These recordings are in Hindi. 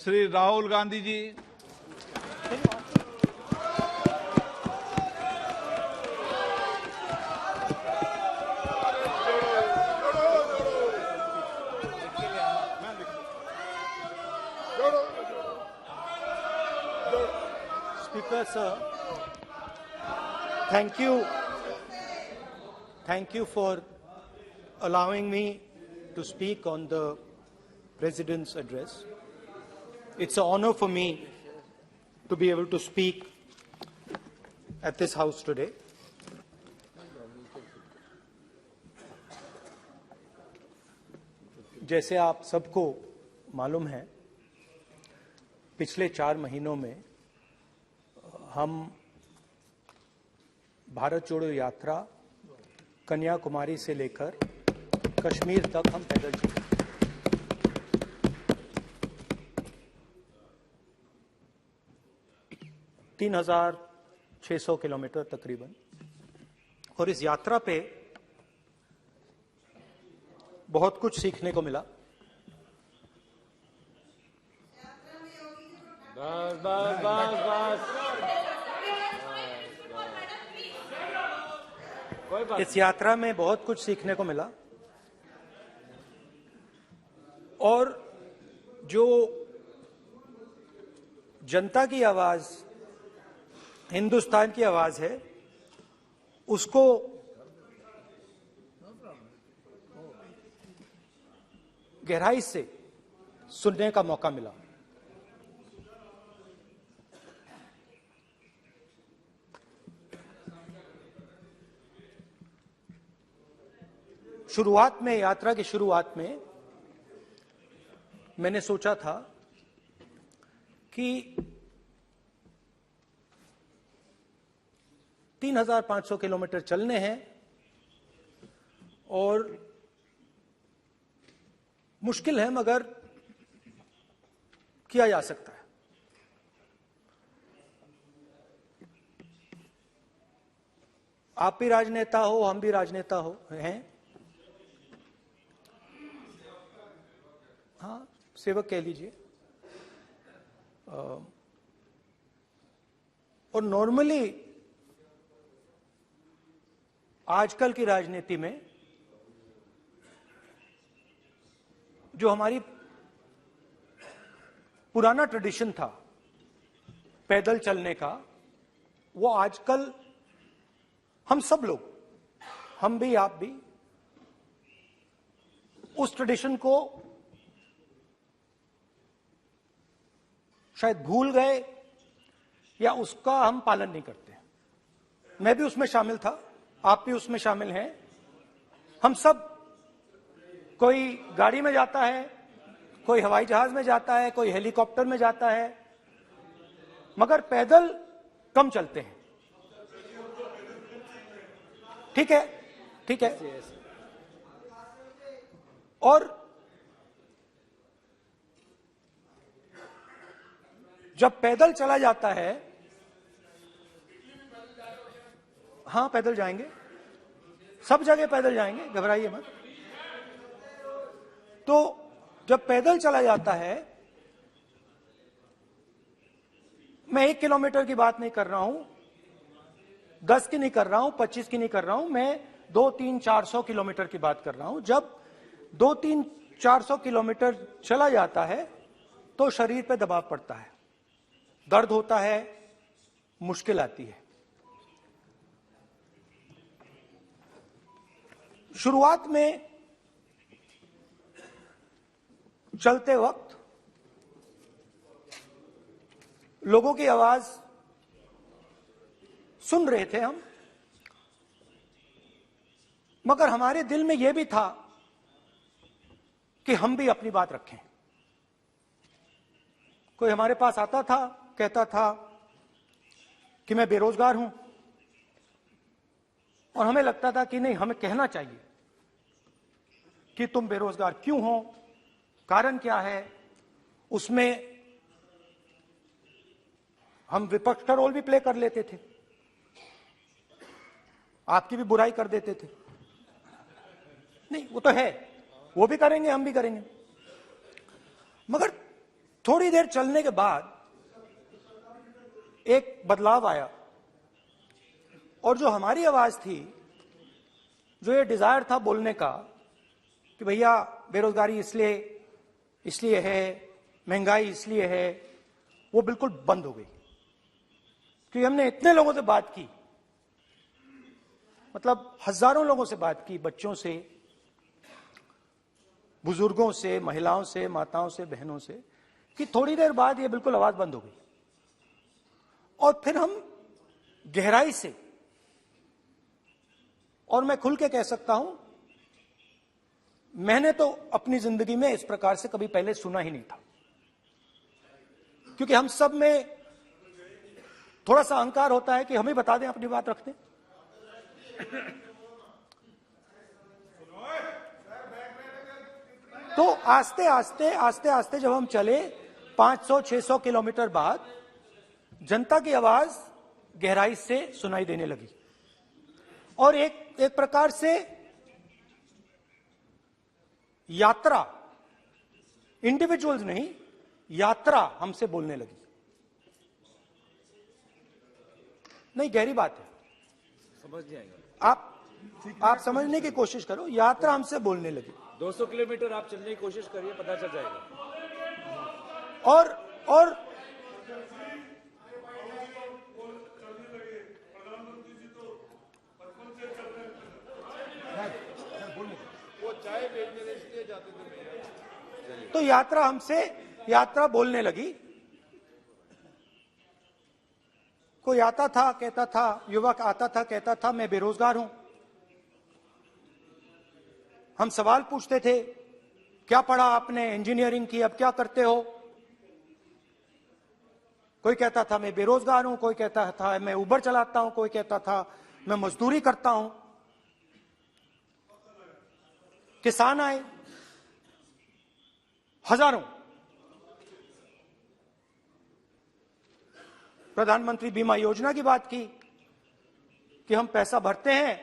Shri Rahul Gandhi ji. Speaker sir, thank you for allowing me to speak on the President's address. It's an honor for me to be able to speak at this House today. जैसे आप सबको मालूम है, पिछले 4 महीनों में हम भारत जोड़ो यात्रा कन्याकुमारी से लेकर कश्मीर तक हम पैदल चले। तीन 3,600 किलोमीटर तकरीबन। और इस यात्रा पे बहुत कुछ सीखने को मिला। इस यात्रा में बहुत कुछ सीखने को मिला और जो जनता की आवाज, हिंदुस्तान की आवाज है, उसको गहराई से सुनने का मौका मिला। शुरुआत में, यात्रा की शुरुआत में मैंने सोचा था कि 3,500 किलोमीटर चलने हैं और मुश्किल है मगर किया जा सकता है। आप भी राजनेता हो, हम भी राजनेता हैं। हाँ, सेवक कह लीजिए। और नॉर्मली आजकल की राजनीति में जो हमारी पुराना ट्रेडिशन था पैदल चलने का, वो आजकल हम सब लोग, हम भी आप भी, उस ट्रेडिशन को शायद भूल गए या उसका हम पालन नहीं करते। मैं भी उसमें शामिल था, आप भी उसमें शामिल हैं। हम सब, कोई गाड़ी में जाता है, कोई हवाई जहाज में जाता है, कोई हेलीकॉप्टर में जाता है, मगर पैदल कम चलते हैं। ठीक है, ठीक है। और जब पैदल चला जाता है, हाँ पैदल जाएंगे, सब जगह पैदल जाएंगे, घबराइए मत। तो जब पैदल चला जाता है, मैं 1 किलोमीटर की बात नहीं कर रहा हूं, 10 की नहीं कर रहा हूं, 25 की नहीं कर रहा हूं, मैं 200-300-400 किलोमीटर की बात कर रहा हूं। जब 200-300-400 किलोमीटर चला जाता है तो शरीर पे दबाव पड़ता है, दर्द होता है, मुश्किल आती है। शुरुआत में चलते वक्त लोगों की आवाज सुन रहे थे हम, मगर हमारे दिल में यह भी था कि हम भी अपनी बात रखें। कोई हमारे पास आता था, कहता था कि मैं बेरोजगार हूं, और हमें लगता था कि नहीं, हमें कहना चाहिए कि तुम बेरोजगार क्यों हो, कारण क्या है। उसमें हम विपक्ष का रोल भी प्ले कर लेते थे, आपकी भी बुराई कर देते थे। नहीं, वो तो है, वो भी करेंगे, हम भी करेंगे। मगर थोड़ी देर चलने के बाद एक बदलाव आया और जो हमारी आवाज थी, जो ये डिजायर था बोलने का कि भैया बेरोजगारी इसलिए है, महंगाई इसलिए है, वो बिल्कुल बंद हो गई। क्योंकि हमने इतने लोगों से बात की, मतलब हजारों लोगों से बात की, बच्चों से, बुजुर्गों से, महिलाओं से, माताओं से, बहनों से, कि थोड़ी देर बाद ये बिल्कुल आवाज बंद हो गई। और फिर हम गहराई से, और मैं खुल के कह सकता हूं, मैंने तो अपनी जिंदगी में इस प्रकार से कभी पहले सुना ही नहीं था। क्योंकि हम सब में थोड़ा सा अहंकार होता है कि हम ही बता दें, अपनी बात रख दें। तो आस्ते आस्ते जब हम चले 500-600 किलोमीटर बाद, जनता की आवाज गहराई से सुनाई देने लगी और एक प्रकार से यात्रा, इंडिविजुअल्स नहीं, यात्रा हमसे बोलने लगी। नहीं, गहरी बात है, समझ नहीं आएगा। आप समझने की कोशिश करो। यात्रा हमसे बोलने लगी। 200 किलोमीटर आप चलने की कोशिश करिए, पता चल जाएगा। और तो यात्रा बोलने लगी। कोई आता था, कहता था, युवक आता था, कहता था मैं बेरोजगार हूं। हम सवाल पूछते थे, क्या पढ़ा आपने? इंजीनियरिंग की, अब क्या करते हो? कोई कहता था मैं बेरोजगार हूं, कोई कहता था मैं उबर चलाता हूं, कोई कहता था मैं मजदूरी करता हूं। किसान आए हजारों। प्रधानमंत्री बीमा योजना की बात की कि हम पैसा भरते हैं,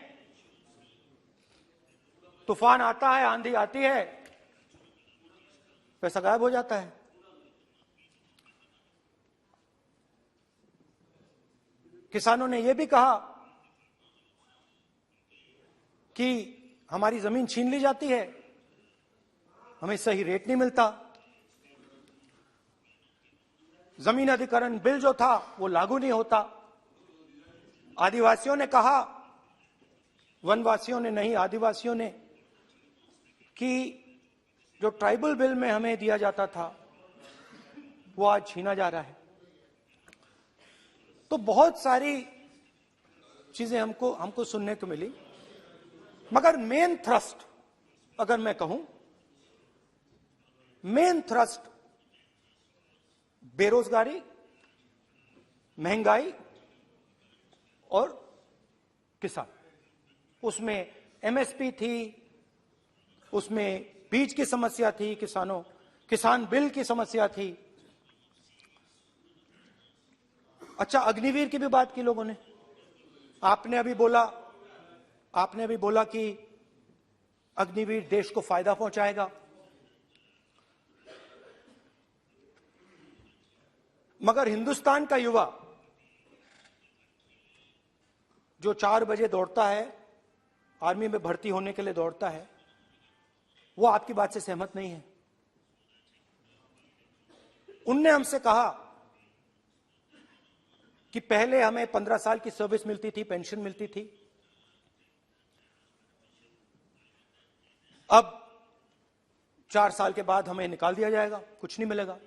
तूफान आता है, आंधी आती है, पैसा गायब हो जाता है। किसानों ने यह भी कहा कि हमारी जमीन छीन ली जाती है, हमें सही रेट नहीं मिलता। जमीन अधिग्रहण बिल जो था वो लागू नहीं होता। आदिवासियों ने कहा, वनवासियों ने नहीं, आदिवासियों ने, कि जो ट्राइबल बिल में हमें दिया जाता था वो आज छीना जा रहा है। तो बहुत सारी चीजें हमको सुनने को मिली, मगर मेन थ्रस्ट अगर मैं कहूं, मेन थ्रस्ट बेरोजगारी, महंगाई और किसान। उसमें एमएसपी थी, उसमें बीज की समस्या थी, किसान बिल की समस्या थी। अच्छा, अग्निवीर की भी बात की लोगों ने। आपने अभी बोला कि अग्निवीर देश को फायदा पहुंचाएगा, मगर हिंदुस्तान का युवा जो 4 बजे दौड़ता है, आर्मी में भर्ती होने के लिए दौड़ता है, वो आपकी बात से सहमत नहीं है। उनने हमसे कहा कि पहले हमें 15 साल की सर्विस मिलती थी, पेंशन मिलती थी, अब 4 साल के बाद हमें निकाल दिया जाएगा, कुछ नहीं मिलेगा,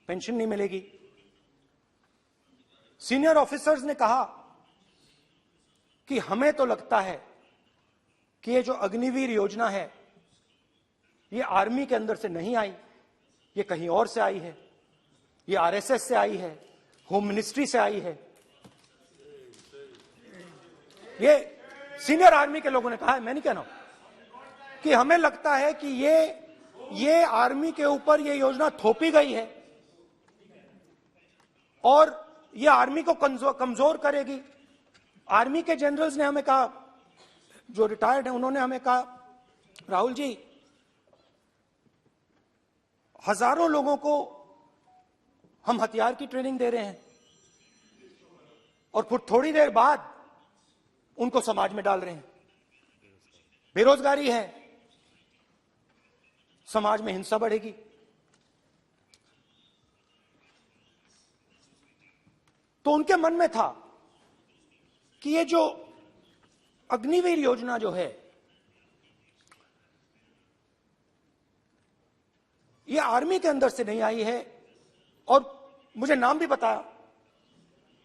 पेंशन नहीं मिलेगी। सीनियर ऑफिसर्स ने कहा कि हमें तो लगता है कि ये जो अग्निवीर योजना है ये आर्मी के अंदर से नहीं आई, ये कहीं और से आई है, ये आरएसएस से आई है, होम मिनिस्ट्री से आई है। ये सीनियर आर्मी के लोगों ने कहा है, मैं नहीं कह रहा हूं, कि हमें लगता है कि ये आर्मी के ऊपर ये योजना थोपी गई है और ये आर्मी को कमजोर करेगी। आर्मी के जनरल्स ने हमें कहा, जो रिटायर्ड हैं, उन्होंने हमें कहा, राहुल जी, हजारों लोगों को हम हथियार की ट्रेनिंग दे रहे हैं और फिर थोड़ी देर बाद उनको समाज में डाल रहे हैं। बेरोजगारी है, समाज में हिंसा बढ़ेगी। तो उनके मन में था कि ये जो अग्निवीर योजना जो है, ये आर्मी के अंदर से नहीं आई है। और मुझे नाम भी बताया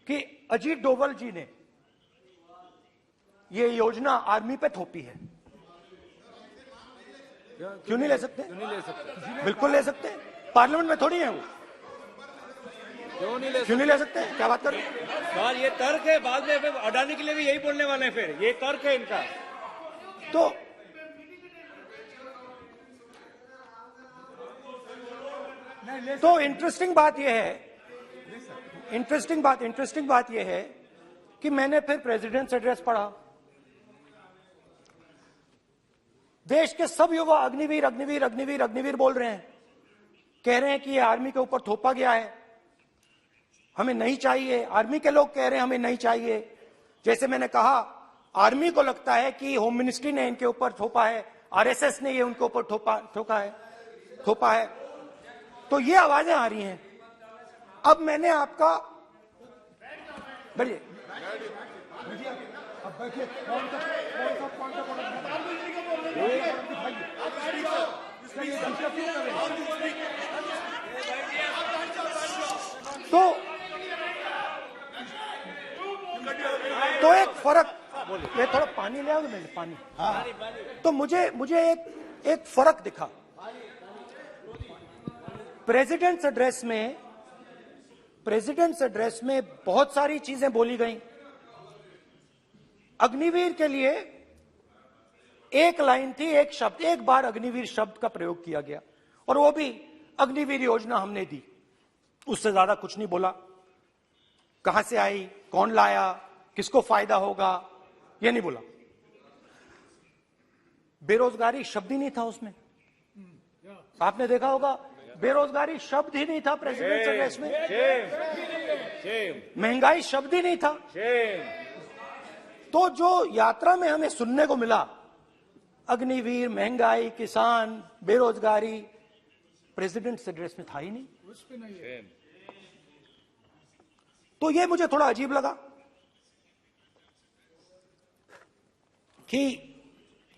कि अजीत डोभाल जी ने ये योजना आर्मी पे थोपी है। क्यों नहीं ले सकते? क्यों नहीं ले सकते? बिल्कुल ले सकते हैं, पार्लियामेंट में थोड़ी है वो। क्यों नहीं ले क्यों नहीं ले सकते? क्या बात कर रहे हैं? सर ये तर्क है, बाद में फिर अडानी के लिए भी यही बोलने वाले हैं, फिर ये तर्क है इनका। तो इंटरेस्टिंग बात यह है कि मैंने फिर प्रेसिडेंट्स एड्रेस पढ़ा। देश के सब युवा अग्निवीर अग्निवीर अग्निवीर अग्निवीर बोल रहे हैं, कह रहे हैं कि ये आर्मी के ऊपर थोपा गया है, हमें नहीं चाहिए। आर्मी के लोग कह रहे हैं हमें नहीं चाहिए। जैसे मैंने कहा, आर्मी को लगता है कि होम मिनिस्ट्री ने इनके ऊपर थोपा है, आरएसएस ने ये उनके ऊपर थोपा है। तो ये आवाजें आ रही हैं। अब मैंने आपका बैठिए, अब बैठिए, तो एक फर्क, ये थोड़ा पानी ले आओगे? मैंने पानी, तो मुझे एक फर्क दिखा। प्रेसिडेंट्स एड्रेस में बहुत सारी चीजें बोली गई। अग्निवीर के लिए एक लाइन थी, एक शब्द, एक बार अग्निवीर शब्द का प्रयोग किया गया, और वो भी अग्निवीर योजना हमने दी। उससे ज्यादा कुछ नहीं बोला। कहां से आई, कौन लाया, किसको फायदा होगा, ये नहीं बोला। बेरोजगारी शब्द ही नहीं था उसमें। आपने देखा होगा, बेरोजगारी शब्द ही नहीं था प्रेसिडेंट एड्रेस में। महंगाई शब्द ही नहीं था। तो जो यात्रा में हमें सुनने को मिला, अग्निवीर, महंगाई, किसान, बेरोजगारी, प्रेसिडेंट एड्रेस में था ही नहीं। तो ये मुझे थोड़ा अजीब लगा कि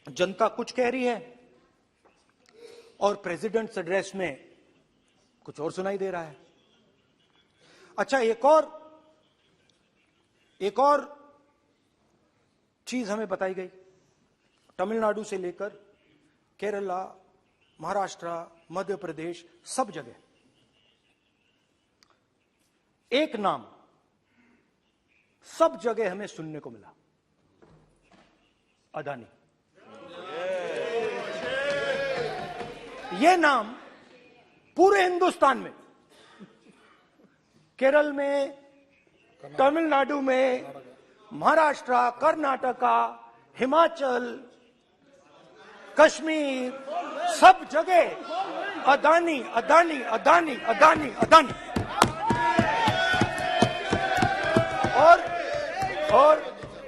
जनता कुछ कह रही है और प्रेसिडेंट एड्रेस में कुछ और सुनाई दे रहा है। अच्छा, एक और चीज हमें बताई गई। तमिलनाडु से लेकर केरला, महाराष्ट्र, मध्य प्रदेश, सब जगह एक नाम सब जगह हमें सुनने को मिला, अदानी। यह नाम पूरे हिंदुस्तान में, केरल में, तमिलनाडु में, महाराष्ट्र, कर्नाटका, हिमाचल, कश्मीर, सब जगह अदानी अदानी अदानी अदानी अदानी।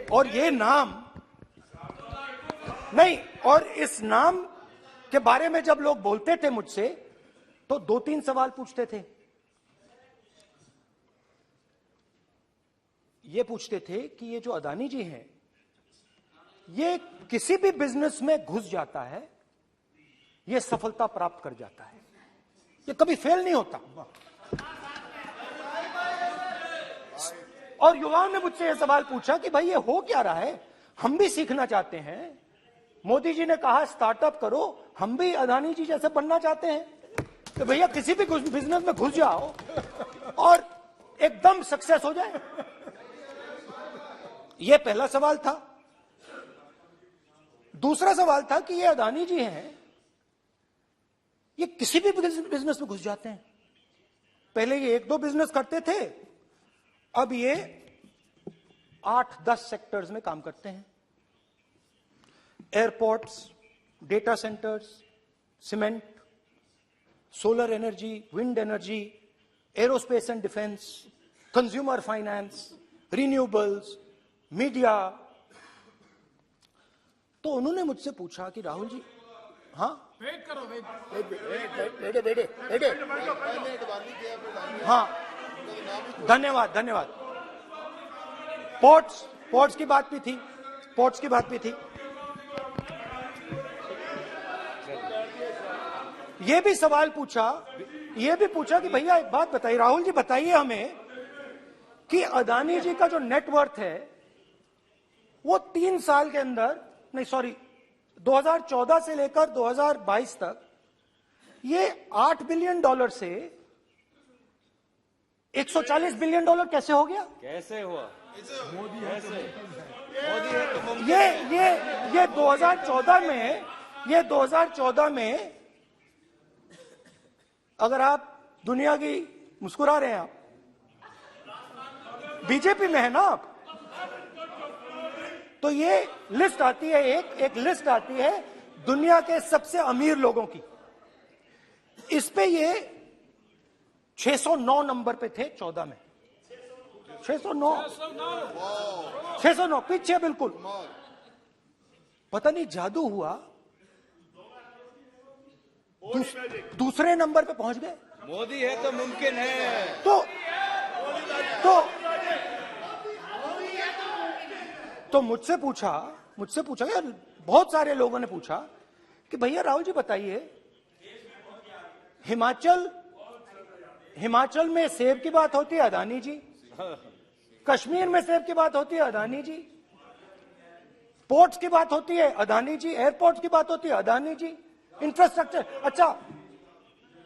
और ये नाम नहीं, और इस नाम के बारे में जब लोग बोलते थे मुझसे, तो 2-3 सवाल पूछते थे। ये पूछते थे कि ये जो अदानी जी हैं, ये किसी भी बिजनेस में घुस जाता है, ये सफलता प्राप्त कर जाता है, ये कभी फेल नहीं होता। और युवाओं ने मुझसे यह सवाल पूछा कि भाई ये हो क्या रहा है, हम भी सीखना चाहते हैं। मोदी जी ने कहा स्टार्टअप करो, हम भी अदानी जी जैसे बनना चाहते हैं। तो भैया किसी भी बिजनेस में घुस जाओ और एकदम सक्सेस हो जाए। यह पहला सवाल था। दूसरा सवाल था कि ये अदानी जी हैं, ये किसी भी बिजनेस में घुस जाते हैं। पहले ये 1-2 बिजनेस करते थे, अब ये 8-10 सेक्टर्स में काम करते हैं। Airports, data centres, cement, solar energy, wind energy, aerospace and defence, consumer finance, renewables, media. तो उन्होंने मुझसे पूछा कि राहुल जी, हाँ हाँ, धन्यवाद। पोर्ट्स की बात भी थी। ये भी सवाल पूछा कि भैया एक बात बताइए, राहुल जी बताइए हमें कि अदानी जी का जो नेटवर्थ है वो 3 साल के अंदर, 2014 से लेकर 2022 तक ये $8 बिलियन से $140 बिलियन कैसे हो गया? कैसे हुआ? मोदी है तो ये 2014 में अगर आप दुनिया की, मुस्कुरा रहे हैं आप, बीजेपी में है ना आप, तो ये लिस्ट आती है, एक लिस्ट आती है दुनिया के सबसे अमीर लोगों की। इस पे ये 609 नंबर पे थे 14 में। 609 पीछे बिल्कुल। पता नहीं जादू हुआ, दूसरे नंबर पे पहुंच गए। मोदी है तो मुमकिन है। तो मुझसे पूछा यार, बहुत सारे लोगों ने पूछा कि भैया राहुल जी बताइए, हिमाचल में सेब की बात होती है अदानी जी, कश्मीर में सेब की बात होती है अदानी जी, पोर्ट्स की बात होती है अदानी जी, एयरपोर्ट्स की बात होती है अदानी जी, इंफ्रास्ट्रक्चर। अच्छा,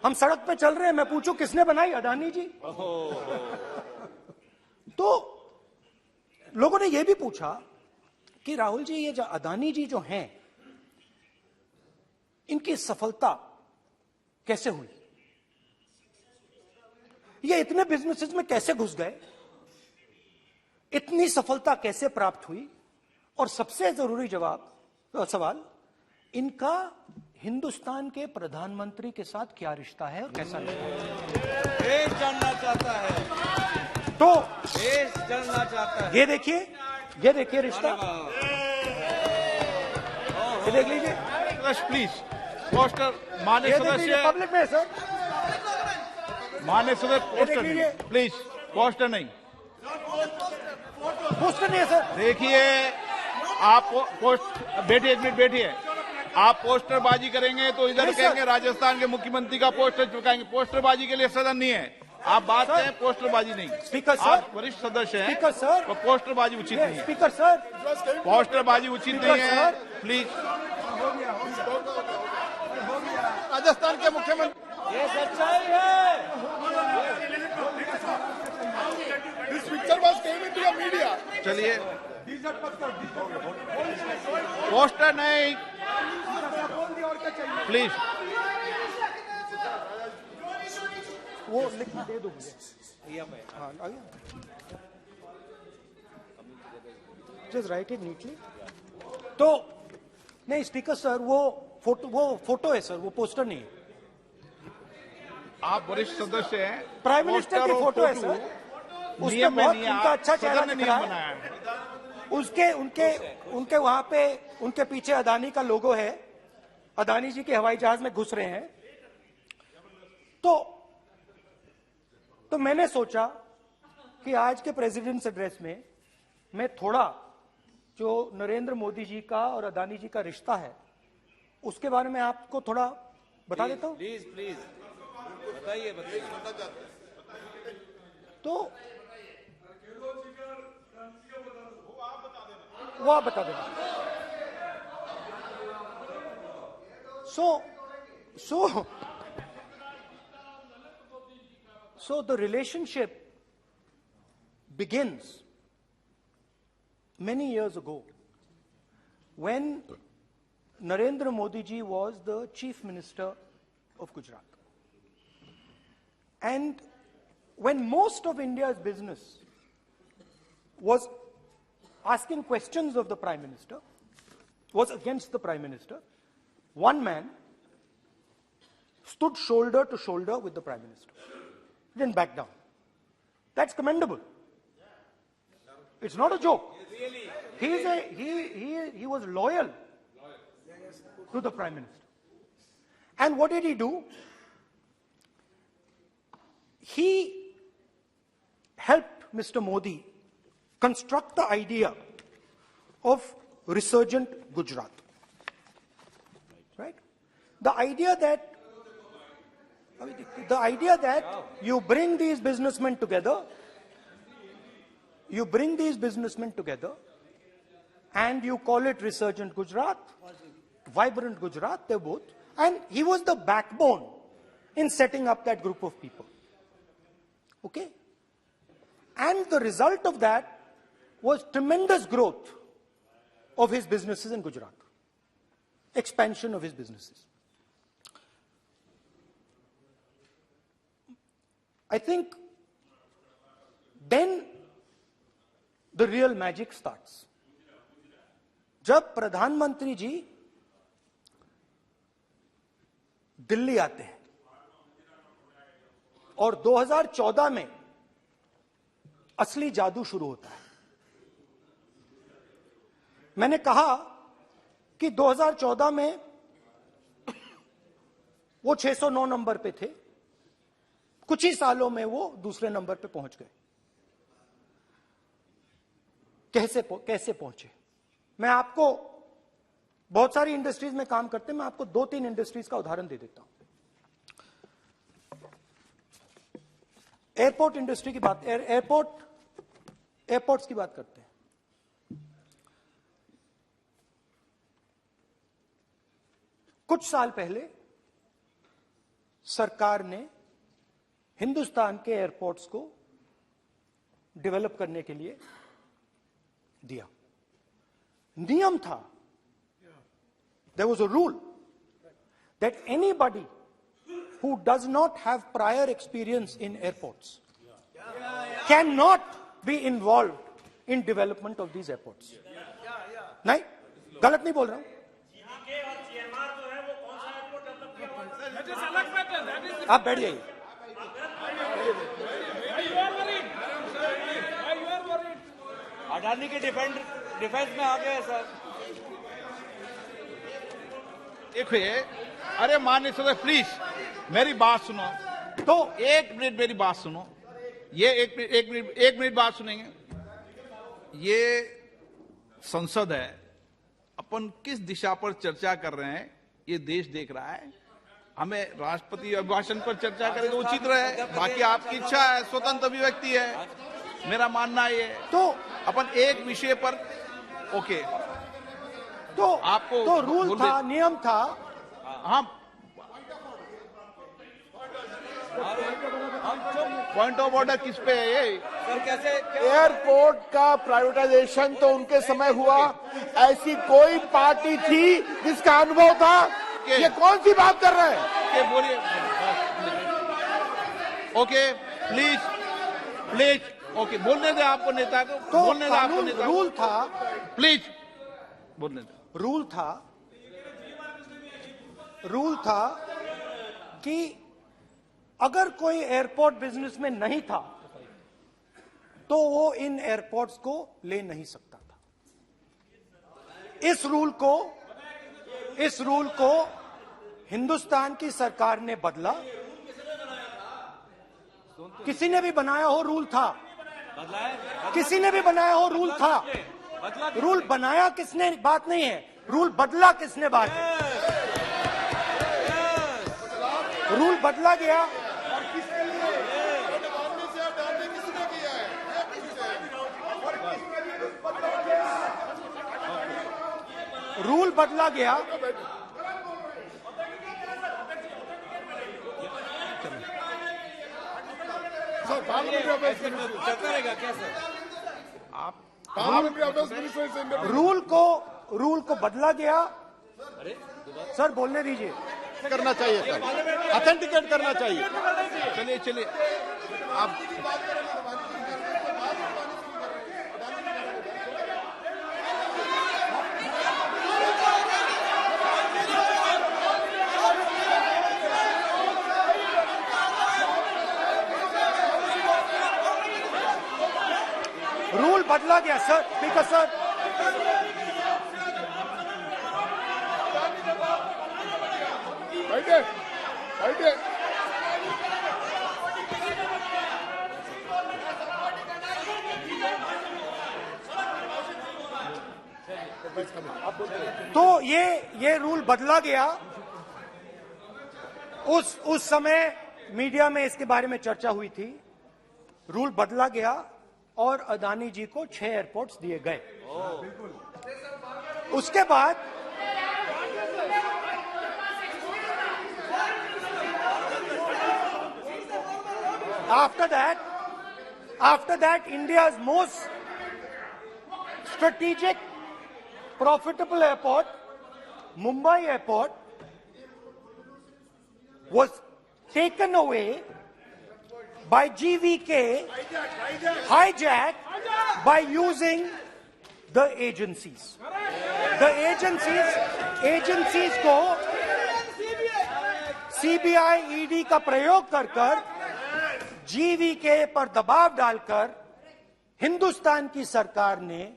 हम सड़क पे चल रहे हैं, मैं पूछूं किसने बनाई? अदानी जी। तो लोगों ने यह भी पूछा कि राहुल जी, ये जो अदानी जी जो हैं, इनकी सफलता कैसे हुई? ये इतने बिजनेसेस में कैसे घुस गए? इतनी सफलता कैसे प्राप्त हुई? और सबसे जरूरी सवाल, इनका हिंदुस्तान के प्रधानमंत्री के साथ क्या रिश्ता है और कैसा रिश्ता है? देश जानना चाहता है, तो देश जानना चाहता है। ये देखिए रिश्ता, ये देख लीजिए प्लीज। पोस्टर माननीय सदस्य, पब्लिक में सर, माननीय सदस्य पोस्टर लीजिए। प्लीज, पोस्टर नहीं। पोस्टर नहीं है सर। देखिए, आप बैठिए, 1 मिनट बैठिए। आप पोस्टरबाजी करेंगे तो इधर नहीं सर। कहेंगे राजस्थान के मुख्यमंत्री का पोस्टर चिपकाएंगे। पोस्टरबाजी के लिए सदन नहीं है। आप बात सर। करें, पोस्टरबाजी नहीं। स्पीकर सर, आप वरिष्ठ सदस्य हैं, स्पीकर सर, तो पोस्टरबाजी उचित नहीं है। स्पीकर सर, पोस्टरबाजी उचित स्पीकर नहीं है, सर। प्लीज। राजस्थान के मुख्यमंत्री, ये सच्चाई है। This picture was came into the media. चलिए, पोस्टर नहीं, प्लीज। वो लिख दे दो मुझे। हाँ, आ गया। Just right it neatly. तो नहीं स्पीकर सर, वो फोटो है सर, वो पोस्टर नहीं है। आप वरिष्ठ सदस्य हैं। प्राइम मिनिस्टर की फोटो है सर, उसमें नियम में बहुत नहीं है। उनका अच्छा चेहरा सदन ने दिख रहा नियम है। बनाया है। उनके वहां पे, उनके पीछे अदानी का लोगो है, अदानी जी के हवाई जहाज में घुस रहे हैं। तो मैंने सोचा कि आज के प्रेसिडेंट्स एड्रेस में मैं थोड़ा जो नरेंद्र मोदी जी का और अदानी जी का रिश्ता है उसके बारे में आपको थोड़ा बता देता हूं। प्लीज बताइए। तो वो आप बता देना। So the relationship begins many years ago when Narendra Modi ji was the Chief Minister of Gujarat. And when most of India's business was asking questions of the Prime Minister, was against the Prime Minister, one man stood shoulder to shoulder with the Prime Minister. didn't back down. That's commendable. It's not a joke. He was loyal to the Prime Minister. And what did he do? He helped Mr. Modi construct the idea of resurgent Gujarat. Right? The idea that you bring these businessmen together, and you call it resurgent Gujarat, vibrant Gujarat, they're both. And he was the backbone in setting up that group of people. Okay? And the result of that was tremendous growth of his businesses in Gujarat. Expansion of his businesses. I think then the real magic starts. जब प्रधानमंत्री जी दिल्ली आते हैं और 2014 में असली जादू शुरू होता है। मैंने कहा कि 2014 में वो 609 नंबर पे थे, कुछ ही सालों में वो दूसरे नंबर पे पहुंच गए। कैसे पहुंचे? मैं आपको, बहुत सारी इंडस्ट्रीज में काम करते हैं, मैं आपको 2-3 इंडस्ट्रीज का उदाहरण दे देता हूं। एयरपोर्ट इंडस्ट्री की बात, एयरपोर्ट्स की बात करते हैं। कुछ साल पहले सरकार ने हिंदुस्तान के एयरपोर्ट्स को डेवलप करने के लिए दिया। नियम था, there was a rule that anybody who does not have prior experience in airports cannot be involved in development of these airports. नहीं, गलत नहीं बोल रहा हूं। आप बैठ जाइए। अडानी के डिफेंस में आ गए सर। देखिए, अरे माननीय सदस्य प्लीज मेरी बात सुनो। तो एक मिनट मेरी बात सुनो। ये एक मिनट बात सुनेंगे। ये संसद है, अपन किस दिशा पर चर्चा कर रहे हैं ये देश देख रहा है। हमें राष्ट्रपति अभिभाषण पर चर्चा करें तो उचित रहे, बाकी आपकी इच्छा है, स्वतंत्र अभिव्यक्ति है। मेरा मानना ये तो अपन एक विषय पर ओके, तो आपको तो रूल था, नियम था। हाँ, पॉइंट ऑफ ऑर्डर किस पे है ये? सर कैसे एयरपोर्ट का प्राइवेटाइजेशन तो उनके समय हुआ, ऐसी कोई पार्टी थी जिसका अनुभव था? ये कौन सी बात कर रहे हैं? बोलिए। ओके प्लीज ओके, बोलने दे आपको नेता को, तो बोलने दे आपको नेता को। रूल था, प्लीज बोलने दे। रूल था कि अगर कोई एयरपोर्ट बिजनेस में नहीं था तो वो इन एयरपोर्ट्स को ले नहीं सकता था। इस रूल को हिंदुस्तान की सरकार ने बदला। किसी ने भी बनाया हो रूल था, किसी ने भी बनाया हो रूल था। रूल बनाया किसने बात नहीं है, रूल बदला किसने बात है। रूल बदला गया, रूल बदला गया। चलता रहेगा क्या सर? रूल को बदला गया। सर बोलने दीजिए। करना चाहिए सर, ऑथेंटिकेट करना चाहिए। चलिए आप रूल बदला गया सर, स्पीकर सर। बैठे बैठे। तो ये रूल बदला गया। उस समय मीडिया में इसके बारे में चर्चा हुई थी। रूल बदला गया और अदानी जी को 6 एयरपोर्ट्स दिए गए। उसके बाद after that India's most strategic profitable airport, Mumbai Airport, was taken away by GVK, hijacked by using the agencies. The agencies को CBI, ED का प्रयोग कर GVK पर दबाव डालकर हिंदुस्तान की सरकार ने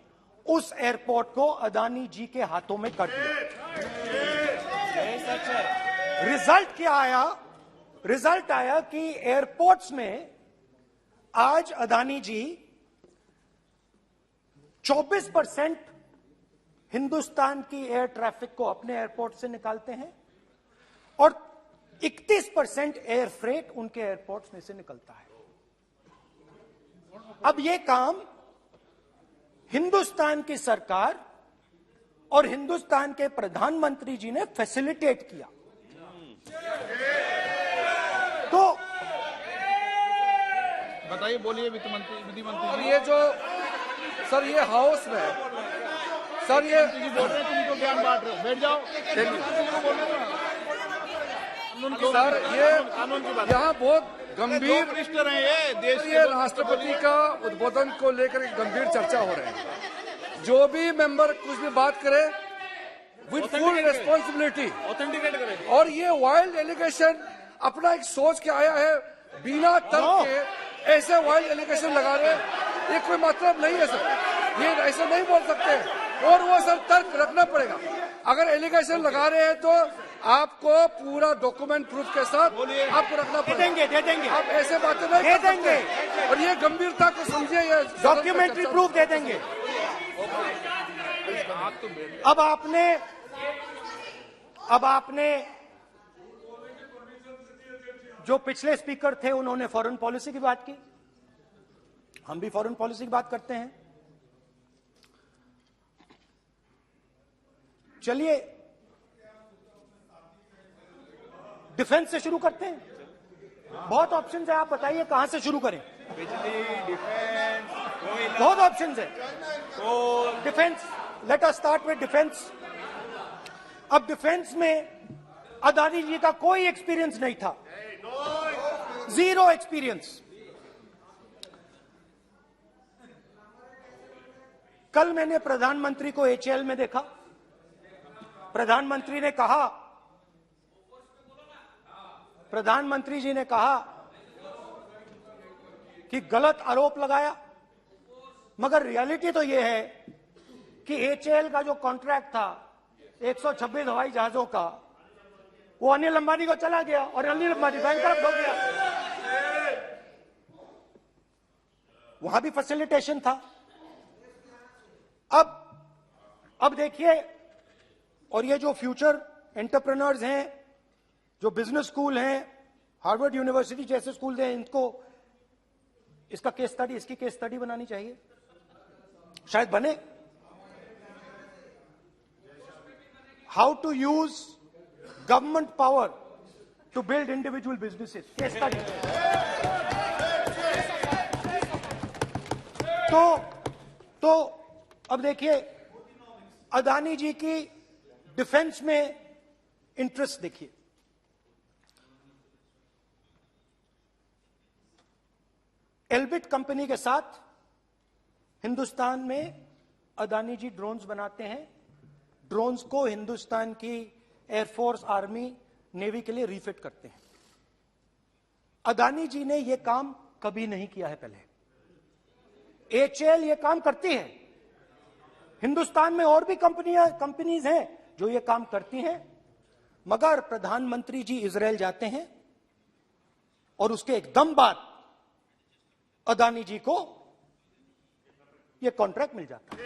उस एयरपोर्ट को अदानी जी के हाथों में कर दिया। रिजल्ट क्या आया? रिजल्ट आया कि एयरपोर्ट्स में आज अदानी जी 24% हिंदुस्तान की एयर ट्रैफिक को अपने एयरपोर्ट से निकालते हैं और 31% एयर फ्रेट उनके एयरपोर्ट्स में से निकलता है। अब यह काम हिंदुस्तान की सरकार और हिंदुस्तान के प्रधानमंत्री जी ने फैसिलिटेट किया। तो बताइए, बोलिए वित्त मंत्री, विधि मंत्री। और ये जो सर ये हाउस में सर ये बोल रहे हैं, तुम तो ज्ञान बांट रहे हो, बैठ जाओ। सर ये यहाँ बहुत गंभीर मिनिस्टर हैं ये देश के। ये राष्ट्रपति का उद्बोधन को लेकर एक गंभीर चर्चा हो रही है। जो भी मेंबर कुछ भी बात करे विद फुल रिस्पॉन्सिबिलिटी ऑथेंटिकेट करें। और ये वाइल्ड एलिगेशन अपना एक सोच के आया है, बिना तर्क के ऐसे वाइल्ड एलिगेशन लगा रहे, ये कोई मतलब नहीं है सर। ये ऐसे नहीं बोल सकते और वो सर तर्क रखना पड़ेगा। अगर एलिगेशन लगा रहे हैं तो आपको पूरा डॉक्यूमेंट प्रूफ के साथ आपको रखना पड़ेगा। दे देंगे आप ऐसे बातें नहीं दे कर सकते। देंगे। और ये गंभीरता को समझिए, ये डॉक्यूमेंट्री प्रूफ दे देंगे। अब आपने जो पिछले स्पीकर थे उन्होंने फॉरेन पॉलिसी की बात की, हम भी फॉरेन पॉलिसी की बात करते हैं। चलिए डिफेंस से शुरू करते हैं। बहुत ऑप्शंस है, आप बताइए कहां से शुरू करें। बिजली, डिफेंस, कोयला, बहुत ऑप्शंस है। Defence, let us start with defence. अब डिफेंस में अदानी जी का कोई एक्सपीरियंस नहीं था, जीरो एक्सपीरियंस। कल मैंने प्रधानमंत्री को एचएएल में देखा। प्रधानमंत्री जी ने कहा कि गलत आरोप लगाया, मगर रियलिटी तो यह है कि एचएएल का जो कॉन्ट्रैक्ट था 126 हवाई जहाजों का, वो अनिल अंबानी को चला गया और अनिल अंबानी बैंकरप्ट हो गया। वहां भी फैसिलिटेशन था। अब देखिए, और ये जो फ्यूचर एंटरप्रेन्योर्स हैं, जो बिजनेस स्कूल हैं, हार्वर्ड यूनिवर्सिटी जैसे स्कूल हैं, इनको इसका केस स्टडी, इसकी केस स्टडी बनानी चाहिए, शायद बने। How to use government power to build individual businesses, case study. तो अब देखिए, अदानी जी की डिफेंस में इंटरेस्ट देखिए। एल्बिट कंपनी के साथ हिंदुस्तान में अदानी जी ड्रोन्स बनाते हैं। ड्रोन्स को हिंदुस्तान की एयरफोर्स, आर्मी, नेवी के लिए रीफिट करते हैं। अदानी जी ने यह काम कभी नहीं किया है पहले। HAL ये काम करती है। हिंदुस्तान में और भी कंपनीज हैं जो ये काम करती हैं, मगर प्रधानमंत्री जी इजरायल जाते हैं और उसके एकदम बाद अदानी जी को ये कॉन्ट्रैक्ट मिल जाता है,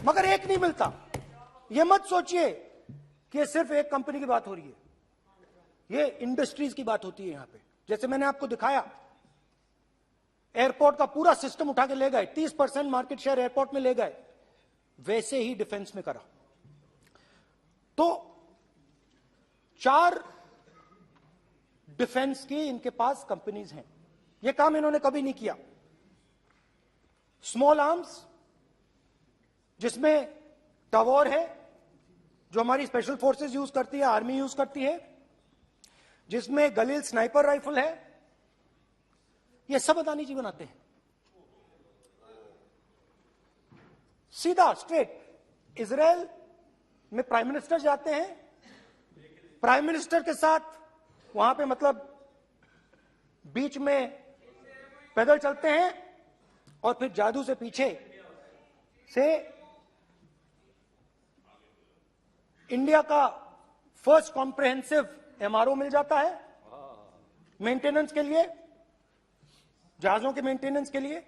मगर एक नहीं मिलता। ये मत सोचिए कि सिर्फ एक कंपनी की बात हो रही है, ये इंडस्ट्रीज की बात होती है यहां पे। जैसे मैंने आपको दिखाया, एयरपोर्ट का पूरा सिस्टम उठा के ले गए, 30% मार्केट शेयर एयरपोर्ट में ले गए, वैसे ही डिफेंस में करा। तो 4 डिफेंस की इनके पास कंपनीज हैं, ये काम इन्होंने कभी नहीं किया। स्मॉल आर्म्स, जिसमें टवॉर है जो हमारी स्पेशल फोर्सेस यूज करती है, आर्मी यूज करती है, जिसमें गलील स्नाइपर राइफल है, ये सब अदानी जी बनाते हैं। सीधा स्ट्रेट इजरायल में प्राइम मिनिस्टर जाते हैं, प्राइम मिनिस्टर के साथ वहां पे मतलब बीच में पैदल चलते हैं और फिर जादू से पीछे से इंडिया का फर्स्ट कॉम्प्रिहेंसिव MRO मिल जाता है मेंटेनेंस के लिए, जहाजों के मेंटेनेंस के लिए।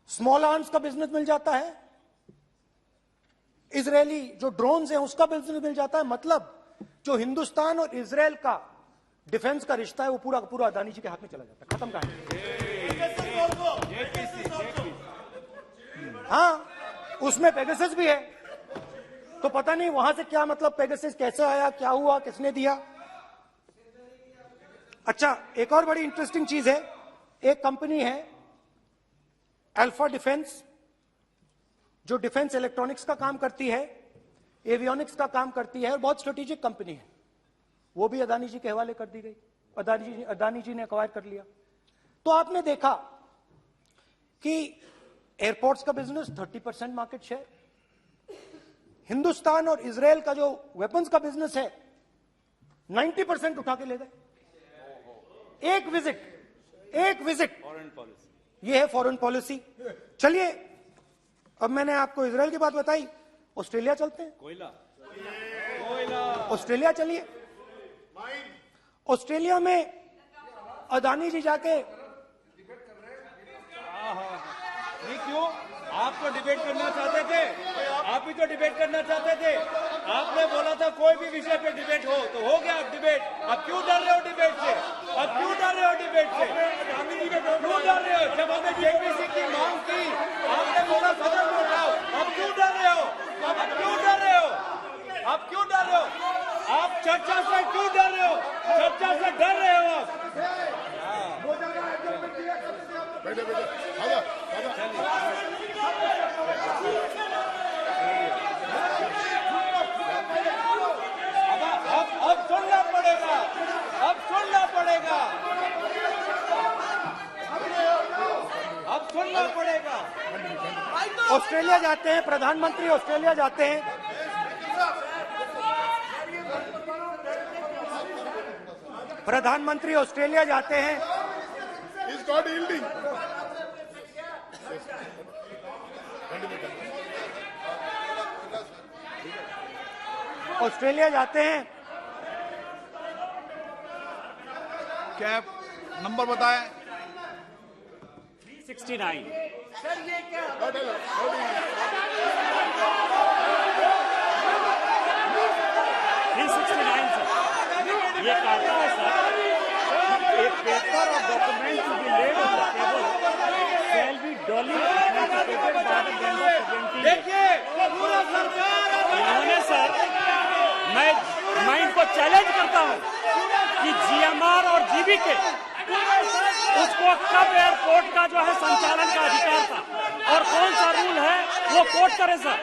स्मॉल आर्म्स का बिजनेस मिल जाता है, इजरायली जो ड्रोन्स हैं उसका बिजनेस मिल जाता है। मतलब जो हिंदुस्तान और इजरायल का डिफेंस का रिश्ता है वो पूरा पूरा अदानी जी के हाथ में चला जाता है, खत्म कहानी। हाँ, उसमें पेगासस भी है, तो पता नहीं वहां से क्या मतलब पेगासस कैसे आया, क्या हुआ, किसने दिया। अच्छा, एक और बड़ी इंटरेस्टिंग चीज है, एक कंपनी है अल्फा डिफेंस, जो डिफेंस इलेक्ट्रॉनिक्स का काम करती है, एवियोनिक्स का काम करती है, और बहुत स्ट्रेटेजिक कंपनी है। वो भी अदानी जी के हवाले कर दी गई, अदानी जी ने एक्वायर कर लिया। तो आपने देखा कि एयरपोर्ट्स का बिजनेस 30% मार्केट शेयर, हिंदुस्तान और इजरायल का जो वेपन्स का बिजनेस है 90% उठा के ले गए। एक विजिट फॉरेन पॉलिसी, ये है फॉरेन पॉलिसी। चलिए, अब मैंने आपको इजरायल की बात बताई, ऑस्ट्रेलिया चलते हैं। कोयला ऑस्ट्रेलिया चलिए। ऑस्ट्रेलिया में अदानी जी जाके, नहीं क्यों, आप तो डिबेट करना चाहते थे, आप भी तो डिबेट करना चाहते थे। आपने बोला था कोई भी विषय पे डिबेट हो, तो हो गया अब डिबेट। अब क्यों डर रहे हो डिबेट से? अब क्यों डर रहे हो डिबेट से? क्यों डर रहे हो? जब हमने जेपीसी की मांग की, आपने बोला सदन में उठाओ। अब क्यों डर रहे हो? अब क्यों डर रहे हो? अब क्यों डर रहे हो? आप चर्चा से क्यों डर रहे हो? चर्चा से डर रहे हो आप? अब सुनना पड़ेगा, अब सुनना पड़ेगा, अब सुनना पड़ेगा। ऑस्ट्रेलिया जाते हैं, प्रधानमंत्री ऑस्ट्रेलिया जाते हैं। प्रधानमंत्री ऑस्ट्रेलिया जाते हैं। ऑस्ट्रेलिया जाते हैं। क्या नंबर बताएं? 369। सर ये क्या 369 सर, ये कहता है सर, एक पेपर और document to be laid on the table shall be duly authenticated by the member presenting. देखिए पूरा सरकार इन्होंने सर, मैं इनको चैलेंज करता हूं कि जीएमआर और जीबीके उसको कब एयरपोर्ट का जो है संचालन का अधिकार था और कौन सा रूल है वो कोट करे सर।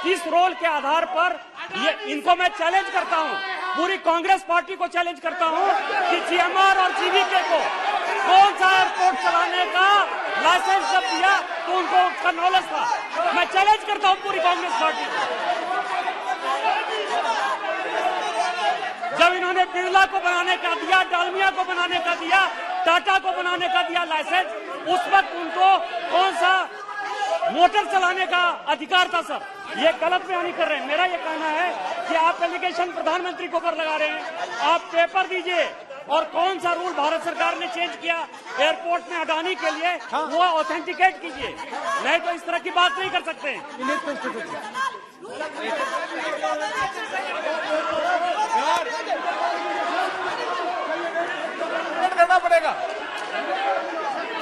किस रोल के आधार पर ये, इनको मैं चैलेंज करता हूं, पूरी कांग्रेस पार्टी को चैलेंज करता हूं कि जीएमआर और जीबीके को कौन सा एयरपोर्ट चलाने का लाइसेंस जब दिया तो उनको उसका नॉलेज था। मैं चैलेंज करता हूं पूरी कांग्रेस पार्टी को। जब इन्होंने उन्होंने बिरला को बनाने का दिया, डालमिया को बनाने का दिया, टाटा को बनाने का दिया लाइसेंस, उस वक्त उनको कौन सा मोटर चलाने का अधिकार था सर? ये गलत बयानी कर रहे हैं। मेरा ये कहना है कि आप एलिगेशन प्रधानमंत्री के ऊपर लगा रहे हैं, आप पेपर दीजिए और कौन सा रूल भारत सरकार ने चेंज किया एयरपोर्ट में अडानी के लिए, वो ऑथेंटिकेट कीजिए, नहीं तो इस तरह की बात नहीं कर सकते हैं। करना पड़ेगा,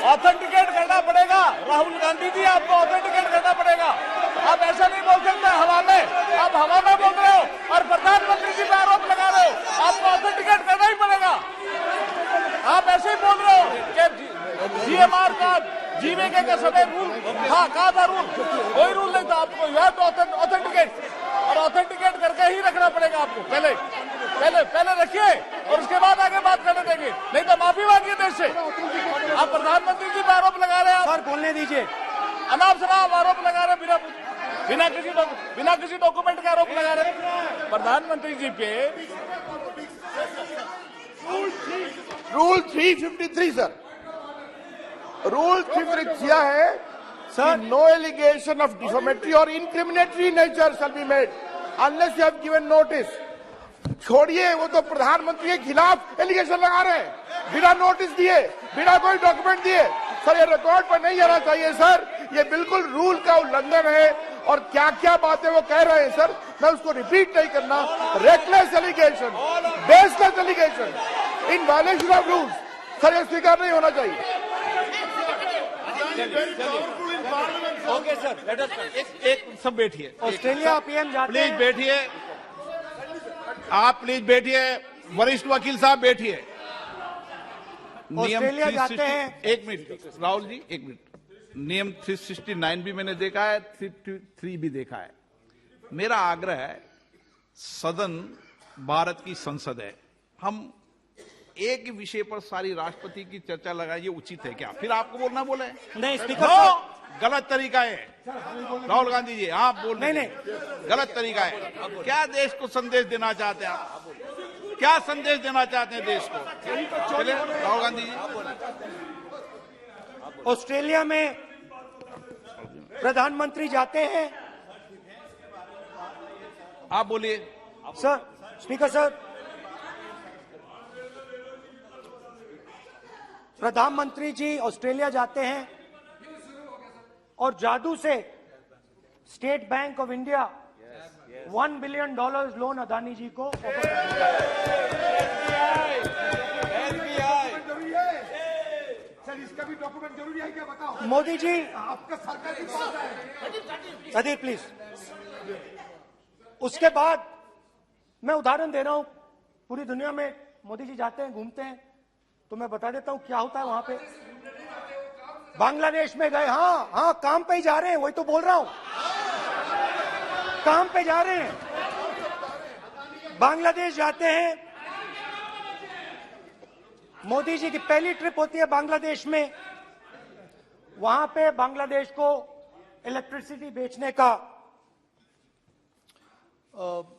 ऑथेंटिकेट करना पड़ेगा। राहुल गांधी जी, आपको ऑथेंटिकेट करना पड़ेगा। आप ऐसा नहीं बोल सकते हवा में, आप हवा में बोल रहे हो और प्रधानमंत्री जी पे आरोप लगा रहे हो। आपको ऑथेंटिकेट करना ही पड़ेगा। आप ऐसे ही बोल रहे हो कि जीएमआर का जीवीके के समय रूल था, कहा था रूल? कोई रूल नहीं था। आपको यह तो ऑथेंटिकेट, और ऑथेंटिकेट करके ही रखना पड़ेगा आपको। पहले रखिए और उसके बाद आगे बात करने देंगे, नहीं तो माफी मांगिए देश से। आप प्रधानमंत्री जी पर आरोप लगा रहे हैं, सर बोलने दीजिए। अनाप शनाप आरोप लगा रहे हैं, बिना किसी डॉक्यूमेंट के आरोप लगा रहे हैं प्रधानमंत्री जी पे। रूल 353 सर, रूल 353 है sir, no allegation of defamatory और incriminatory nature shall be made unless you have given notice. छोड़िए, वो तो प्रधानमंत्री के खिलाफ एलिगेशन लगा रहे हैं बिना नोटिस दिए, बिना कोई डॉक्यूमेंट दिए। सर ये रिकॉर्ड पर नहीं आना चाहिए सर, ये बिल्कुल रूल का उल्लंघन है। और क्या क्या बातें वो कह रहे हैं सर, मैं उसको रिपीट नहीं करना। Reckless allegation, baseless allegation, in violation of rules, sir ये स्वीकार नहीं होना चाहिए। ओके सर, एक सब बैठिए। ऑस्ट्रेलिया पीएम जाते प्लीज हैं। बैठिए, आप प्लीज बैठिए। वरिष्ठ वकील साहब बैठिए। ऑस्ट्रेलिया जाते हैं। एक मिनट राहुल जी, एक मिनट। नियम 369 भी मैंने देखा है, 353 भी देखा है। मेरा आग्रह है, सदन भारत की संसद है, हम एक ही विषय पर सारी राष्ट्रपति की चर्चा लगाए, ये उचित है क्या? फिर आपको बोलना बोले नहीं स्पीकर साहब, गलत तरीका है। राहुल गांधी जी, आप बोल रहे नहीं, गलत तरीका है। क्या देश को संदेश देना चाहते हैं आप? क्या संदेश देना चाहते हैं देश को? चलिए राहुल गांधी जी। ऑस्ट्रेलिया में प्रधानमंत्री जाते हैं। आप बोलिए सर, स्पीकर सर, प्रधानमंत्री जी ऑस्ट्रेलिया जाते हैं और जादू से State Bank of India $1 billion loan Adani ji को ऑफर कर सर इसका भी डॉक्यूमेंट जरूरी है क्या, बताओ? मोदी जी, आपका सरकार की बात है। अधीर प्लीज। उसके बाद मैं उदाहरण दे रहा हूं, पूरी दुनिया में मोदी जी जाते हैं, घूमते हैं, तो मैं बता देता हूं क्या होता है वहां पे। बांग्लादेश में गए, हाँ काम पे ही जा रहे हैं, वही तो बोल रहा हूं, काम पे जा रहे हैं। बांग्लादेश जाते हैं, मोदी जी की पहली ट्रिप होती है बांग्लादेश में। वहां पे बांग्लादेश को इलेक्ट्रिसिटी बेचने का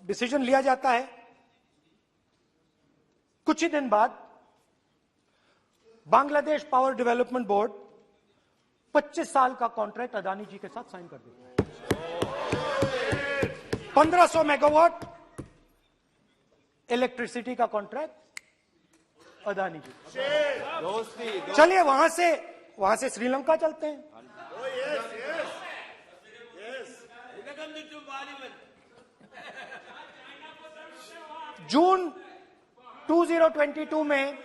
डिसीजन लिया जाता है। कुछ ही दिन बाद बांग्लादेश पावर डेवलपमेंट बोर्ड 25 साल का कॉन्ट्रैक्ट अदानी जी के साथ साइन कर देता है। 1500 मेगावाट इलेक्ट्रिसिटी का कॉन्ट्रैक्ट अदानी जी। चलिए वहां से श्रीलंका चलते हैं। जून 2022 में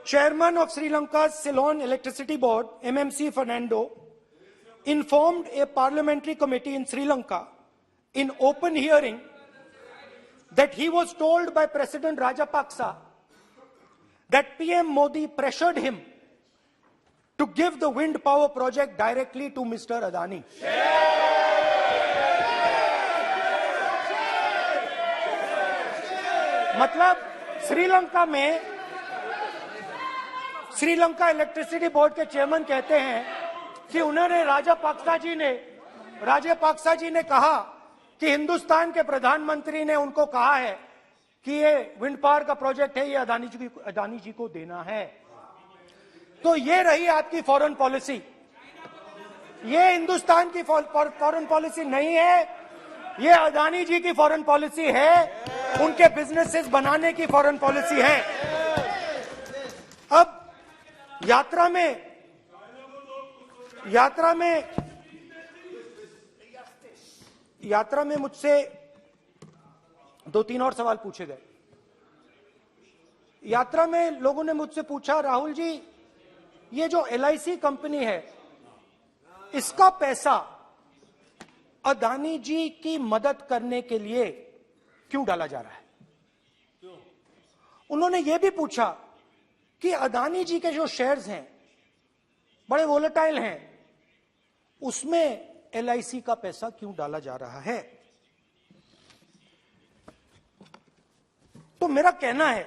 Chairman of Sri Lanka's Ceylon Electricity Board, MMC Fernando, informed a parliamentary committee in Sri Lanka in open hearing that he was told by President Rajapaksa that PM Modi pressured him to give the wind power project directly to Mr. Adani. मतलब श्रीलंका इलेक्ट्रिसिटी बोर्ड के चेयरमैन कहते हैं कि उन्होंने राजापाक्सा जी ने कहा कि हिंदुस्तान के प्रधानमंत्री ने उनको कहा है कि ये विंड पावर का प्रोजेक्ट है, ये अदानी जी को देना है। तो ये रही आपकी फॉरेन पॉलिसी। ये हिंदुस्तान की फॉरेन पॉलिसी नहीं है, ये अदानी जी की फॉरेन पॉलिसी है, उनके बिजनेसेस बनाने की फॉरेन पॉलिसी है। अब यात्रा में मुझसे 2-3 और सवाल पूछे गए। यात्रा में लोगों ने मुझसे पूछा, राहुल जी ये जो LIC कंपनी है, इसका पैसा अदानी जी की मदद करने के लिए क्यों डाला जा रहा है? उन्होंने यह भी पूछा कि अदानी जी के जो शेयर्स हैं बड़े वोलेटाइल हैं, उसमें LIC का पैसा क्यों डाला जा रहा है? तो मेरा कहना है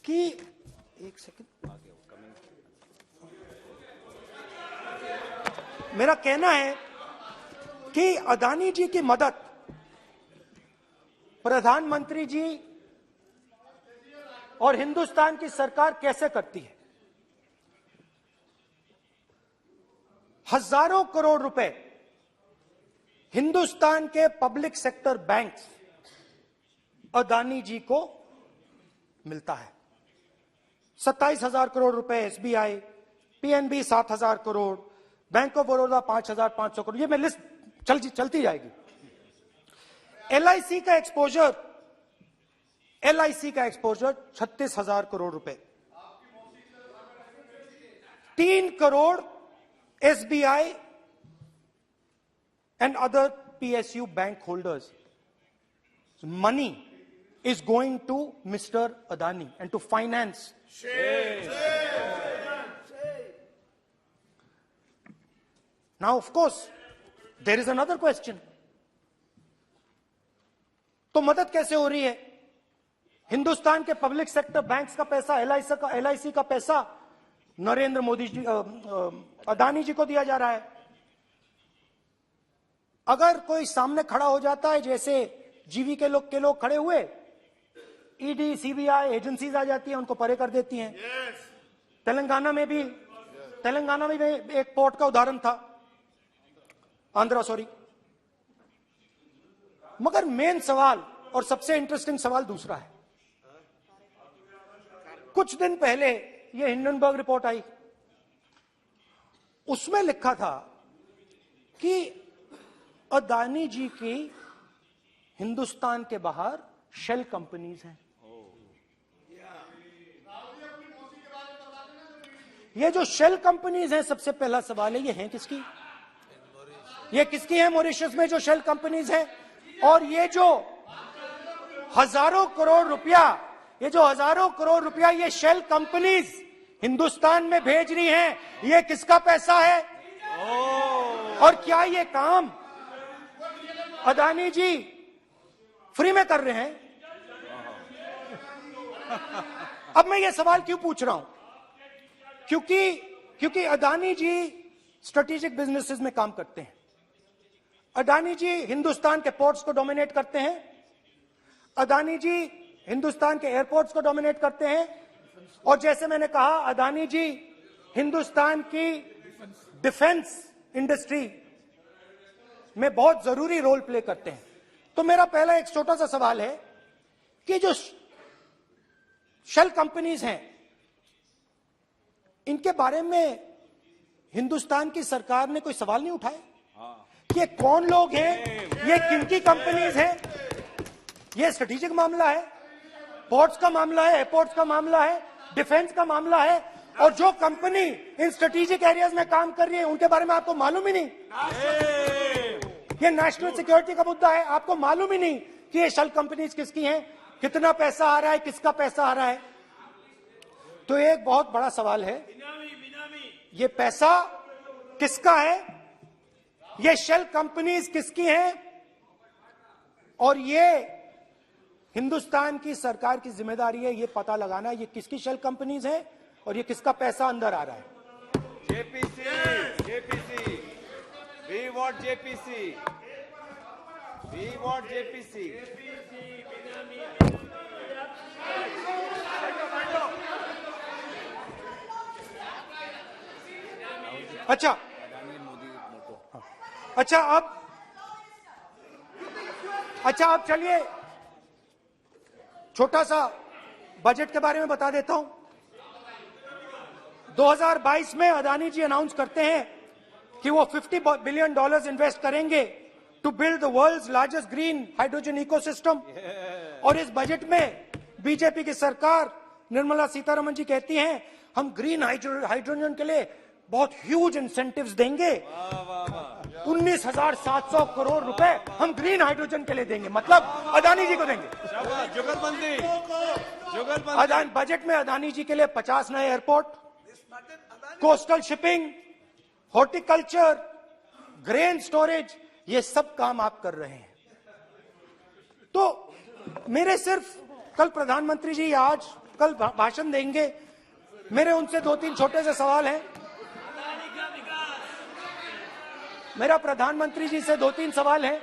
कि एक सेकंड, मेरा कहना है कि अदानी जी की मदद प्रधानमंत्री जी और हिंदुस्तान की सरकार कैसे करती है। हजारों करोड़ रुपए हिंदुस्तान के public sector banks Adani ji को मिलता है। 27,000 करोड़ रुपए SBI, PNB 7,000 crore, bank of Baroda 5,500 crore, ये मैं लिस्ट चलती जाएगी। LIC का एक्सपोजर 36,000 करोड़ रुपए, 3 crore SBI and other PSU bank holders. Money is going to Mr. Adani and to finance. Now, of course, there is another question. तो मदद कैसे हो रही है? हिंदुस्तान के पब्लिक सेक्टर बैंक्स का पैसा, LIC का पैसा नरेंद्र मोदी जी, अदानी जी को दिया जा रहा है। अगर कोई सामने खड़ा हो जाता है, जैसे जीवी के लोग खड़े हुए, ED, CBI एजेंसीज आ जाती हैं, उनको परे कर देती हैं। तेलंगाना में भी एक पोर्ट का उदाहरण था, आंध्रा, सॉरी। मगर मेन सवाल और सबसे इंटरेस्टिंग सवाल दूसरा है। कुछ दिन पहले ये हिंडनबर्ग रिपोर्ट आई, उसमें लिखा था कि अदानी जी की हिंदुस्तान के बाहर शेल कंपनीज हैं। ये जो शेल कंपनीज हैं, सबसे पहला सवाल है, ये हैं किसकी? ये किसकी है मॉरिशस में जो शेल कंपनीज हैं? और ये जो हजारों करोड़ रुपया ये शेल कंपनीज हिंदुस्तान में भेज रही हैं, ये किसका पैसा है? और क्या ये काम अदानी जी फ्री में कर रहे हैं? अब मैं ये सवाल क्यों पूछ रहा हूं? क्योंकि अदानी जी स्ट्रेटेजिक बिजनेसेस में काम करते हैं। अदानी जी हिंदुस्तान के पोर्ट्स को डोमिनेट करते हैं। अदानी जी हिंदुस्तान के एयरपोर्ट्स को डोमिनेट करते हैं। और जैसे मैंने कहा, अदानी जी हिंदुस्तान की डिफेंस इंडस्ट्री में बहुत जरूरी रोल प्ले करते हैं। तो मेरा पहला एक छोटा सा सवाल है कि जो शेल कंपनीज हैं, इनके बारे में हिंदुस्तान की सरकार ने कोई सवाल नहीं उठाया कि ये कौन लोग हैं, ये किनकी कंपनीज हैं? ये स्ट्रेटेजिक मामला है, पोर्ट्स का मामला है, एयरपोर्ट्स का मामला है, डिफेंस का मामला है, और जो कंपनी इन स्ट्रेटेजिक एरियाज में काम कर रही है उनके बारे में आपको मालूम ही नहीं। ये नेशनल सिक्योरिटी का मुद्दा है, आपको मालूम ही नहीं कि ये शेल कंपनीज किसकी हैं, कितना पैसा आ रहा है, किसका पैसा आ रहा है। तो एक बहुत बड़ा सवाल है, ये पैसा किसका है, ये शेल कंपनीज किसकी हैं, और ये हिंदुस्तान की सरकार की जिम्मेदारी है ये पता लगाना ये किसकी शेल कंपनीज है और ये किसका पैसा अंदर आ रहा है। JPC, we want JPC. We want JPC. अच्छा अब चलिए छोटा सा बजट के बारे में बता देता हूं। 2022 में अदानी जी अनाउंस करते हैं कि वो $50 बिलियन इन्वेस्ट करेंगे to build the world's largest green hydrogen ecosystem. और इस बजट में बीजेपी की सरकार निर्मला सीतारमण जी कहती हैं हम ग्रीन हाइड्रोजन के लिए बहुत ह्यूज इंसेंटिव्स देंगे। 19,700 करोड़ रुपए हम ग्रीन हाइड्रोजन के लिए देंगे, मतलब अदानी जी को देंगे। जुगलबंदी बजट में अदानी जी के लिए 50 नए airport, coastal shipping, horticulture, grain storage, ये सब काम आप कर रहे हैं। तो मेरे सिर्फ कल प्रधानमंत्री जी कल भाषण देंगे, मेरे उनसे 2-3 छोटे से सवाल हैं। मेरा प्रधानमंत्री जी से 2-3 सवाल हैं।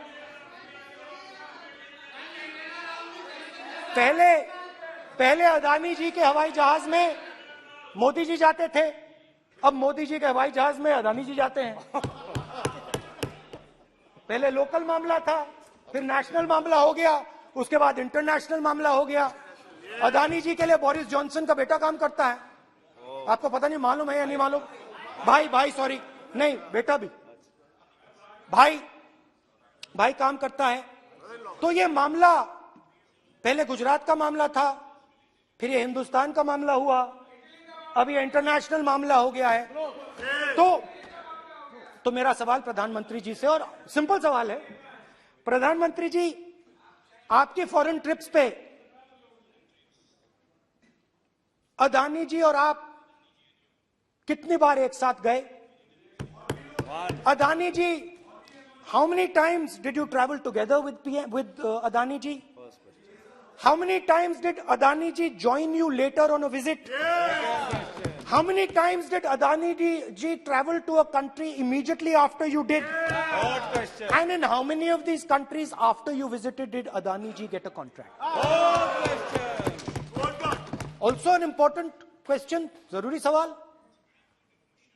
पहले अदानी जी के हवाई जहाज में मोदी जी जाते थे, अब मोदी जी के हवाई जहाज में अदानी जी जाते हैं। पहले लोकल मामला था, फिर नेशनल मामला हो गया, उसके बाद इंटरनेशनल मामला हो गया। अदानी जी के लिए बोरिस जॉनसन का बेटा काम करता है, आपको पता नहीं मालूम है या नहीं मालूम? भाई सॉरी, नहीं बेटा भी, भाई काम करता है। तो ये मामला पहले गुजरात का मामला था, फिर ये हिंदुस्तान का मामला हुआ, अब ये इंटरनेशनल मामला हो गया है। तो मेरा सवाल प्रधानमंत्री जी से, और सिंपल सवाल है, प्रधानमंत्री जी आपकी फॉरेन ट्रिप्स पे अदानी जी और आप कितनी बार एक साथ गए? Adani ji, how many times did you travel together with Adani ji? How many times did Adani ji join you later on a visit? How many times did Adani ji travel to a country immediately after you did? Good question. And in how many of these countries after you visited did Adani ji get a contract? Also an important question, जरूरी सवाल,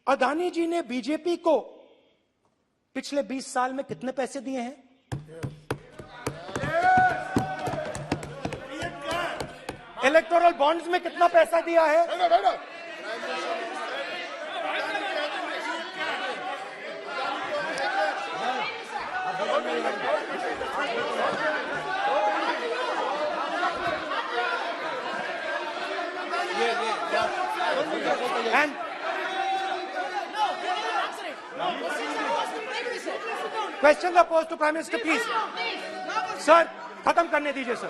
अदानी जी ने बीजेपी को पिछले 20 साल में कितने पैसे दिए हैं? इलेक्टोरल बॉन्ड्स में कितना पैसा दिया है? And questions are posed to Prime Minister, please. Sir, खत्म करने दीजिए सर।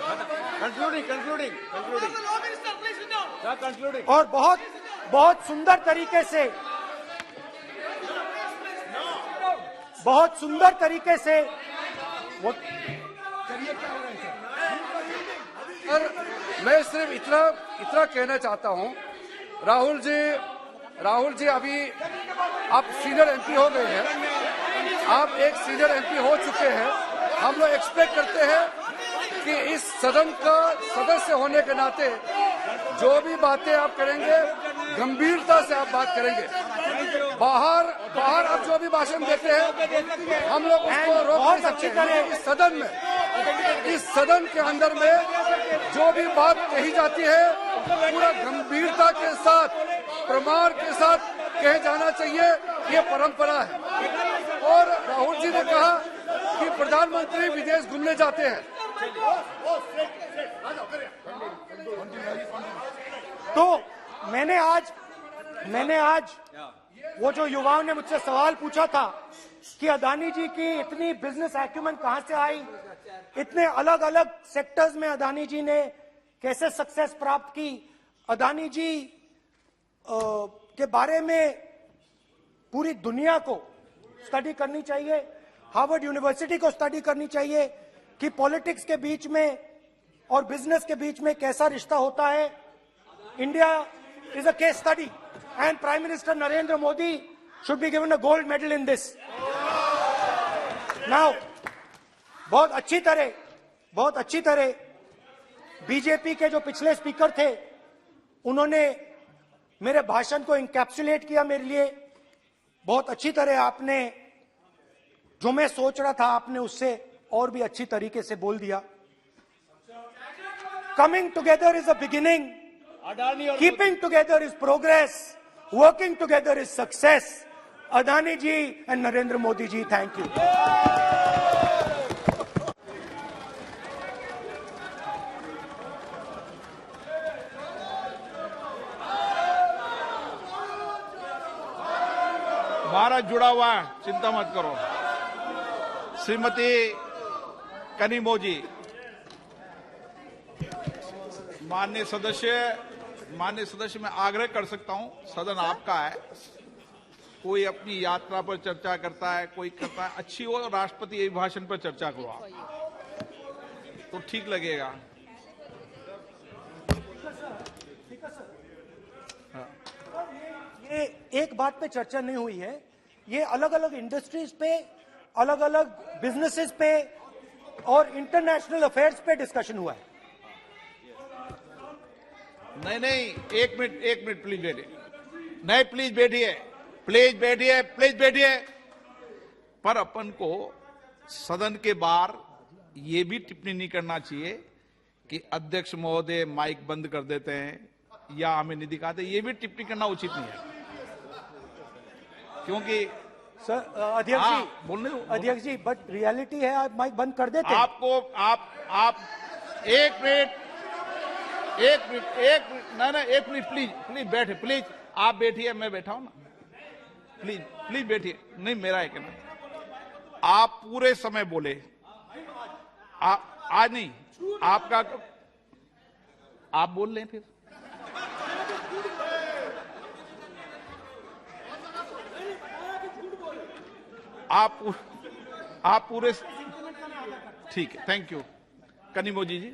Concluding. और बहुत सुंदर तरीके से वो और मैं सिर्फ इतना कहना चाहता हूं, राहुल जी अभी आप सीनियर एमपी हो गए हैं, आप एक सीनियर एमपी हो चुके हैं। हम लोग एक्सपेक्ट करते हैं कि इस सदन का सदस्य होने के नाते जो भी बातें आप करेंगे गंभीरता से आप बात करेंगे। बाहर आप जो भी भाषण देते हैं हम लोग उसको रोक नहीं सकते हैं। इस सदन के अंदर में जो भी बात कही जाती है पूरा गंभीरता के साथ, प्रमाण के साथ कहे जाना चाहिए, ये परंपरा है। और राहुल जी ने कहा कि प्रधानमंत्री विदेश घूमने जाते हैं, तो मैंने आज वो जो युवाओं ने मुझसे सवाल पूछा था कि अदानी जी की इतनी बिजनेस एक्यूमेंट कहां से आई, इतने अलग अलग सेक्टर्स में अदानी जी ने कैसे सक्सेस प्राप्त की, अदानी जी के बारे में पूरी दुनिया को स्टडी करनी चाहिए, हार्वर्ड यूनिवर्सिटी को स्टडी करनी चाहिए कि पॉलिटिक्स के बीच में और बिजनेस के बीच में कैसा रिश्ता होता है। India is a case study and prime minister Narendra Modi should be given a gold medal in this. Now बहुत अच्छी तरह बीजेपी के जो पिछले स्पीकर थे उन्होंने मेरे भाषण को इंकैप्सुलेट किया मेरे लिए। बहुत अच्छी तरह आपने जो मैं सोच रहा था आपने उससे और भी अच्छी तरीके से बोल दिया। Coming together is a beginning, Adani और keeping together is progress, working together is success. Adani ji and Narendra Modi ji, thank you. Bharat जुड़ा हुआ है, चिंता मत करो। श्रीमती कनिमोजी, माननीय सदस्य मैं आग्रह कर सकता हूं, सदन आपका है। कोई अपनी यात्रा पर चर्चा करता है, कोई करता है, अच्छी हो राष्ट्रपति अभिभाषण पर चर्चा करो आप, तो ठीक लगेगा। ये एक बात पे चर्चा नहीं हुई है, ये अलग अलग इंडस्ट्रीज पे, अलग अलग बिजनेसेस पे और इंटरनेशनल अफेयर्स पे डिस्कशन हुआ है। नहीं, एक मिनट प्लीज बैठिए। नहीं, प्लीज बैठिए। पर अपन को सदन के बाहर ये भी टिप्पणी नहीं करना चाहिए कि अध्यक्ष महोदय माइक बंद कर देते हैं या हमें नहीं दिखाते, ये भी टिप्पणी करना उचित नहीं है, क्योंकि सर अध्यक्ष बोलने जी, अध्यक्ष जी, बट रियलिटी है आप माइक बंद कर देते हैं। आपको आप एक मिनट प्लीज बैठे, प्लीज आप बैठिए, मैं बैठा हूं ना, प्लीज बैठिए। नहीं, मेरा है कहना, आप पूरे समय बोले, आज नहीं, आपका आप बोल लें फिर। आप पूरे, ठीक है, थैंक यू। कनिमोजी जी।